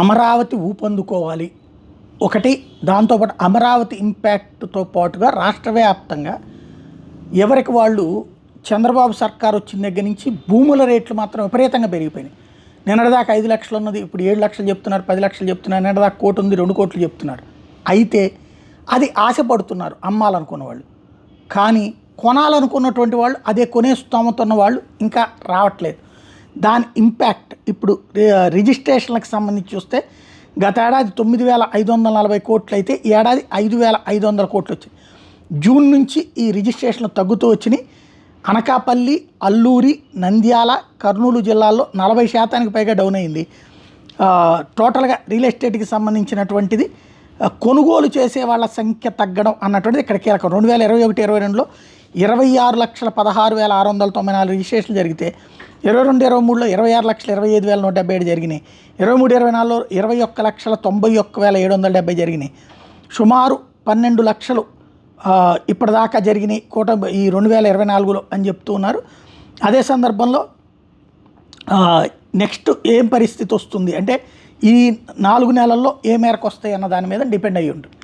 అమరావతి ఊపందుకోవాలి ఒకటి. దాంతోపాటు అమరావతి ఇంపాక్ట్తో పాటుగా రాష్ట్ర వ్యాప్తంగా ఎవరికి వాళ్ళు చంద్రబాబు సర్కార్ వచ్చిన దగ్గర నుంచి భూముల రేట్లు మాత్రం విపరీతంగా పెరిగిపోయినాయి. నిన్నటిదాకా 5 లక్షలు ఉన్నది ఇప్పుడు 7 లక్షలు చెప్తున్నారు, 10 లక్షలు చెప్తున్నారు, నిన్నటిదాకా 1 కోటి ఉంది 2 కోట్లు చెప్తున్నారు. అయితే అది ఆశపడుతున్నారు అమ్మాలనుకున్న వాళ్ళు. కానీ కొనాలనుకున్నటువంటి వాళ్ళు అదే కొనే స్తోమతున్న వాళ్ళు ఇంకా రావట్లేదు. దాని ఇంపాక్ట్ ఇప్పుడు రిజిస్ట్రేషన్లకు సంబంధించి చూస్తే గత ఏడాది 9,540 కోట్లు అయితే ఈ ఏడాది 5,500 కోట్లు వచ్చింది. జూన్ నుంచి ఈ రిజిస్ట్రేషన్లు తగ్గుతూ వచ్చినాయి. అనకాపల్లి, అల్లూరి, నంద్యాల, కర్నూలు జిల్లాల్లో 40% పైగా డౌన్ అయింది. టోటల్గా రియల్ ఎస్టేట్కి సంబంధించినటువంటిది కొనుగోలు చేసే వాళ్ళ సంఖ్య తగ్గడం అన్నటువంటిది ఇక్కడ కీలకం. 2021-22లో 26,16,694 రిజిస్ట్రేషన్లు జరిగితే 22-23లో 26,25,177 జరిగినాయి. 23-24లో 21,91,770 జరిగినాయి. సుమారు 12 లక్షలు ఇప్పటిదాకా జరిగినాయి ఈ 2024లో అని చెప్తూ ఉన్నారు. అదే సందర్భంలో నెక్స్ట్ ఏం పరిస్థితి వస్తుంది అంటే ఈ 4 నెలల్లో ఏ మేరకు వస్తాయి అన్న దాని మీద డిపెండ్ అయ్యి ఉంటుంది.